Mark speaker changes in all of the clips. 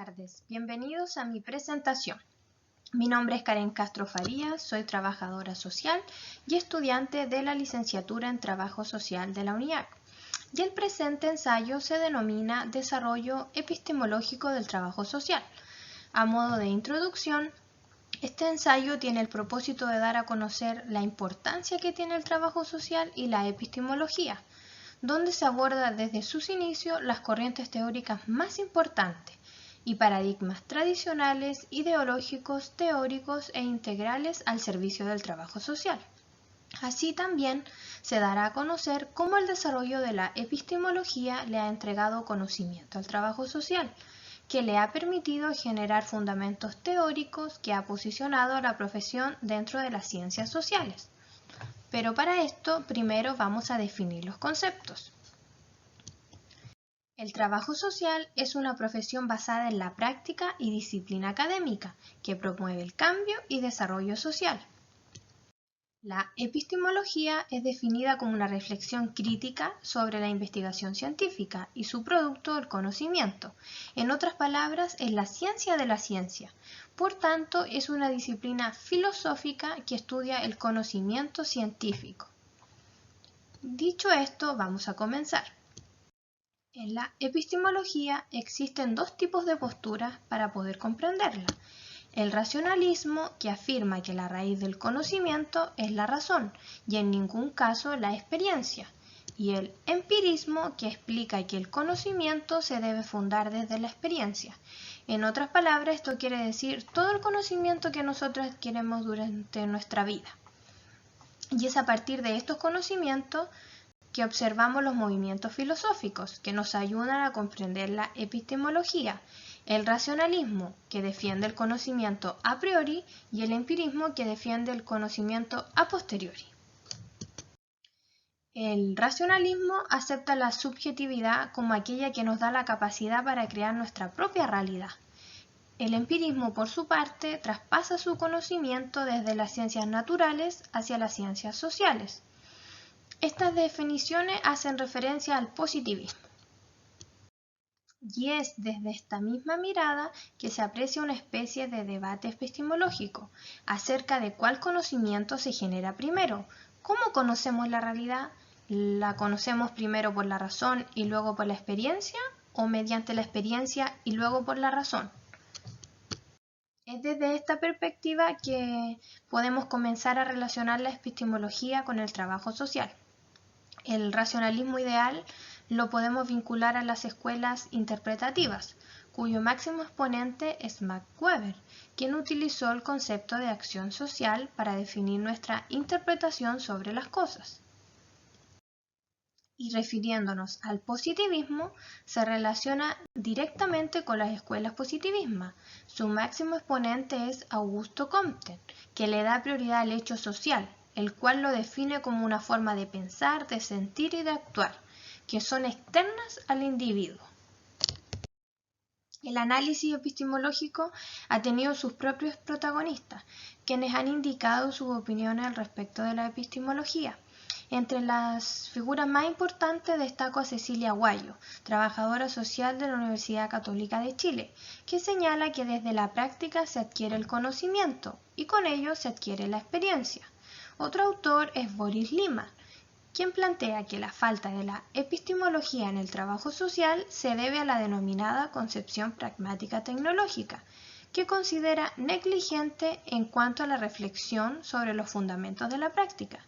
Speaker 1: tardes, bienvenidos a mi presentación. Mi nombre es Karen Castro Farías, soy trabajadora social y estudiante de la licenciatura en Trabajo Social de la UNIAC. Y el presente ensayo se denomina Desarrollo Epistemológico del Trabajo Social. A modo de introducción, este ensayo tiene el propósito de dar a conocer la importancia que tiene el trabajo social y la epistemología, donde se aborda desde sus inicios las corrientes teóricas más importantes y paradigmas tradicionales, ideológicos, teóricos e integrales al servicio del trabajo social. Así también se dará a conocer cómo el desarrollo de la epistemología le ha entregado conocimiento al trabajo social, que le ha permitido generar fundamentos teóricos que ha posicionado a la profesión dentro de las ciencias sociales. Pero para esto, primero vamos a definir los conceptos. El trabajo social es una profesión basada en la práctica y disciplina académica que promueve el cambio y desarrollo social. La epistemología es definida como una reflexión crítica sobre la investigación científica y su producto, el conocimiento. En otras palabras, es la ciencia de la ciencia. Por tanto, es una disciplina filosófica que estudia el conocimiento científico. Dicho esto, vamos a comenzar. En la epistemología existen dos tipos de posturas para poder comprenderla. El racionalismo, que afirma que la raíz del conocimiento es la razón y en ningún caso la experiencia. Y el empirismo, que explica que el conocimiento se debe fundar desde la experiencia. En otras palabras, esto quiere decir todo el conocimiento que nosotros adquirimos durante nuestra vida. Y es a partir de estos conocimientos que observamos los movimientos filosóficos que nos ayudan a comprender la epistemología, el racionalismo que defiende el conocimiento a priori y el empirismo que defiende el conocimiento a posteriori. El racionalismo acepta la subjetividad como aquella que nos da la capacidad para crear nuestra propia realidad. El empirismo, por su parte, traspasa su conocimiento desde las ciencias naturales hacia las ciencias sociales. Estas definiciones hacen referencia al positivismo. Y es desde esta misma mirada que se aprecia una especie de debate epistemológico acerca de cuál conocimiento se genera primero. ¿Cómo conocemos la realidad? ¿La conocemos primero por la razón y luego por la experiencia? ¿O mediante la experiencia y luego por la razón? Es desde esta perspectiva que podemos comenzar a relacionar la epistemología con el trabajo social. El racionalismo ideal lo podemos vincular a las escuelas interpretativas, cuyo máximo exponente es Max Weber, quien utilizó el concepto de acción social para definir nuestra interpretación sobre las cosas. Y refiriéndonos al positivismo, se relaciona directamente con las escuelas positivistas. Su máximo exponente es Augusto Comte, que le da prioridad al hecho social, el cual lo define como una forma de pensar, de sentir y de actuar, que son externas al individuo. El análisis epistemológico ha tenido sus propios protagonistas, quienes han indicado sus opiniones al respecto de la epistemología. Entre las figuras más importantes destaco a Cecilia Guayo, trabajadora social de la Universidad Católica de Chile, que señala que desde la práctica se adquiere el conocimiento y con ello se adquiere la experiencia. Otro autor es Boris Lima, quien plantea que la falta de la epistemología en el trabajo social se debe a la denominada concepción pragmática tecnológica, que considera negligente en cuanto a la reflexión sobre los fundamentos de la práctica.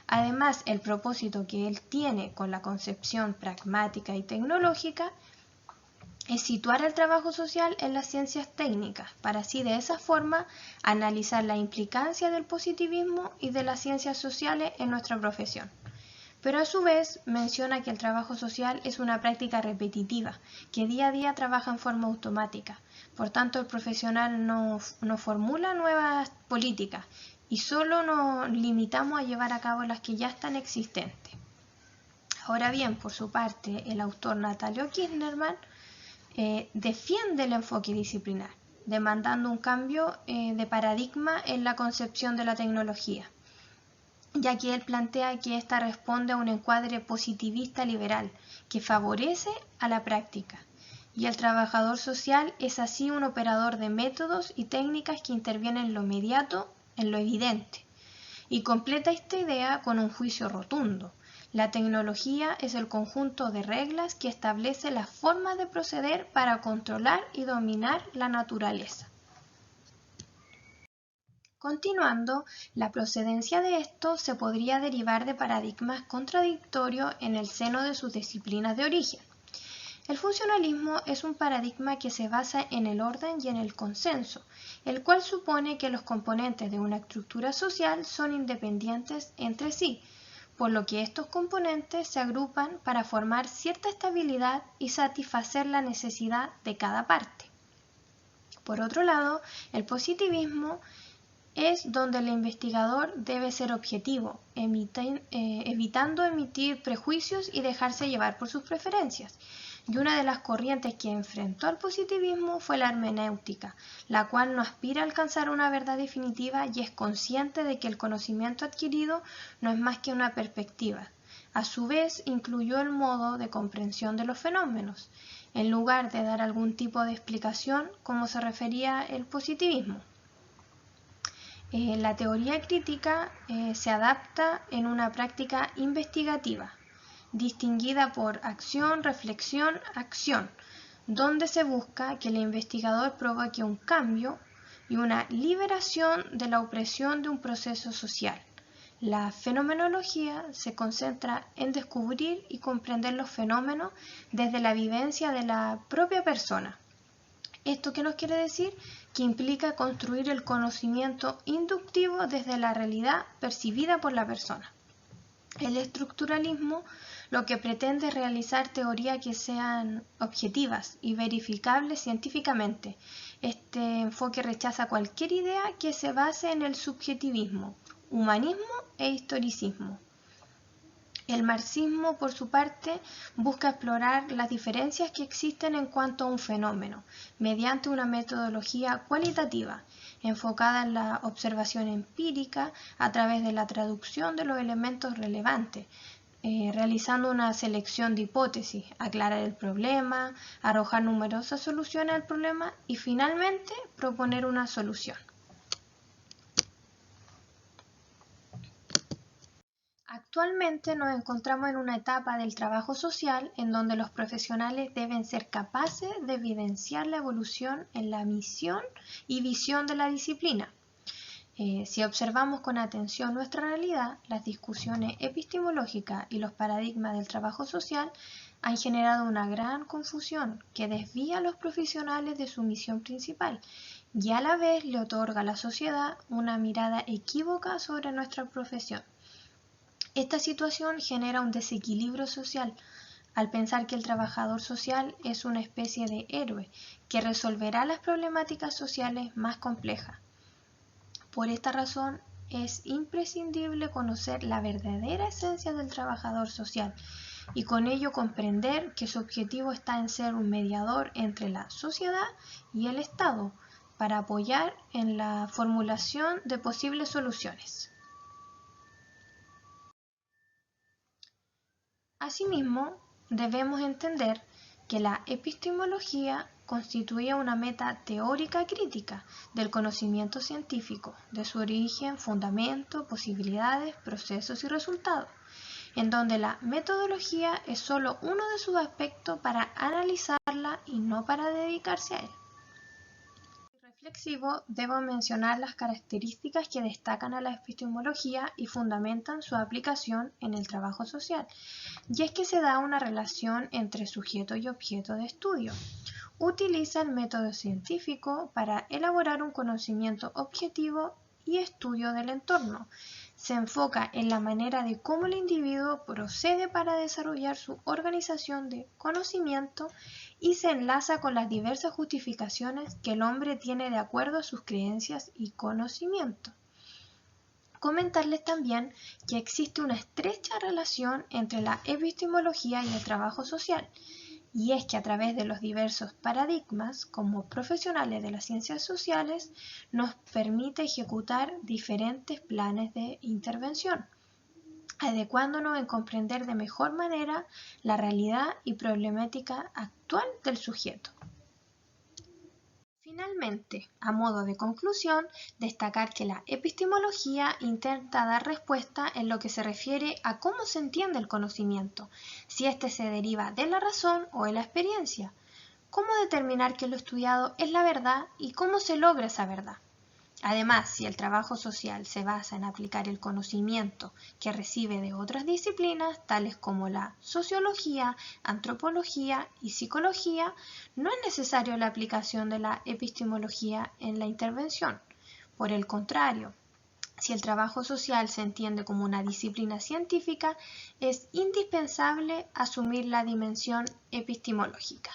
Speaker 1: Además, el propósito que él tiene con la concepción pragmática y tecnológica es situar el trabajo social en las ciencias técnicas, para así de esa forma analizar la implicancia del positivismo y de las ciencias sociales en nuestra profesión. Pero a su vez menciona que el trabajo social es una práctica repetitiva, que día a día trabaja en forma automática. Por tanto, el profesional no formula nuevas políticas y solo nos limitamos a llevar a cabo las que ya están existentes. Ahora bien, por su parte, el autor Natalio Kirchnerman defiende el enfoque disciplinar, demandando un cambio de paradigma en la concepción de la tecnología, ya que él plantea que ésta responde a un encuadre positivista liberal que favorece a la práctica y el trabajador social es así un operador de métodos y técnicas que intervienen en lo inmediato, en lo evidente. Y completa esta idea con un juicio rotundo. La tecnología es el conjunto de reglas que establece las formas de proceder para controlar y dominar la naturaleza. Continuando, la procedencia de esto se podría derivar de paradigmas contradictorios en el seno de sus disciplinas de origen. El funcionalismo es un paradigma que se basa en el orden y en el consenso, el cual supone que los componentes de una estructura social son independientes entre sí, por lo que estos componentes se agrupan para formar cierta estabilidad y satisfacer la necesidad de cada parte. Por otro lado, el positivismo es donde el investigador debe ser objetivo, evitando emitir prejuicios y dejarse llevar por sus preferencias. Y una de las corrientes que enfrentó al positivismo fue la hermenéutica, la cual no aspira a alcanzar una verdad definitiva y es consciente de que el conocimiento adquirido no es más que una perspectiva. A su vez, incluyó el modo de comprensión de los fenómenos, en lugar de dar algún tipo de explicación como se refería el positivismo. La teoría crítica se adapta en una práctica investigativa, distinguida por acción, reflexión, acción, donde se busca que el investigador provoque un cambio y una liberación de la opresión de un proceso social. La fenomenología se concentra en descubrir y comprender los fenómenos desde la vivencia de la propia persona. ¿Esto qué nos quiere decir? Que implica construir el conocimiento inductivo desde la realidad percibida por la persona. El estructuralismo lo que pretende es realizar teorías que sean objetivas y verificables científicamente. Este enfoque rechaza cualquier idea que se base en el subjetivismo, humanismo e historicismo. El marxismo, por su parte, busca explorar las diferencias que existen en cuanto a un fenómeno, mediante una metodología cualitativa, enfocada en la observación empírica a través de la traducción de los elementos relevantes, realizando una selección de hipótesis, aclarar el problema, arrojar numerosas soluciones al problema y finalmente proponer una solución. Actualmente nos encontramos en una etapa del trabajo social en donde los profesionales deben ser capaces de evidenciar la evolución en la misión y visión de la disciplina. Si observamos con atención nuestra realidad, las discusiones epistemológicas y los paradigmas del trabajo social han generado una gran confusión que desvía a los profesionales de su misión principal y a la vez le otorga a la sociedad una mirada equívoca sobre nuestra profesión. Esta situación genera un desequilibrio social al pensar que el trabajador social es una especie de héroe que resolverá las problemáticas sociales más complejas. Por esta razón, es imprescindible conocer la verdadera esencia del trabajador social y con ello comprender que su objetivo está en ser un mediador entre la sociedad y el Estado para apoyar en la formulación de posibles soluciones. Asimismo, debemos entender que la epistemología constituye una meta teórica crítica del conocimiento científico, de su origen, fundamento, posibilidades, procesos y resultados, en donde la metodología es solo uno de sus aspectos para analizarla y no para dedicarse a él. Reflexivo, debo mencionar las características que destacan a la epistemología y fundamentan su aplicación en el trabajo social, y es que se da una relación entre sujeto y objeto de estudio. Utiliza el método científico para elaborar un conocimiento objetivo y estudio del entorno. Se enfoca en la manera de cómo el individuo procede para desarrollar su organización de conocimiento y se enlaza con las diversas justificaciones que el hombre tiene de acuerdo a sus creencias y conocimiento. Comentarles también que existe una estrecha relación entre la epistemología y el trabajo social, y es que a través de los diversos paradigmas, como profesionales de las ciencias sociales, nos permite ejecutar diferentes planes de intervención, adecuándonos en comprender de mejor manera la realidad y problemática actual del sujeto. Finalmente, a modo de conclusión, destacar que la epistemología intenta dar respuesta en lo que se refiere a cómo se entiende el conocimiento, si éste se deriva de la razón o de la experiencia, cómo determinar que lo estudiado es la verdad y cómo se logra esa verdad. Además, si el trabajo social se basa en aplicar el conocimiento que recibe de otras disciplinas, tales como la sociología, antropología y psicología, no es necesario la aplicación de la epistemología en la intervención. Por el contrario, si el trabajo social se entiende como una disciplina científica, es indispensable asumir la dimensión epistemológica.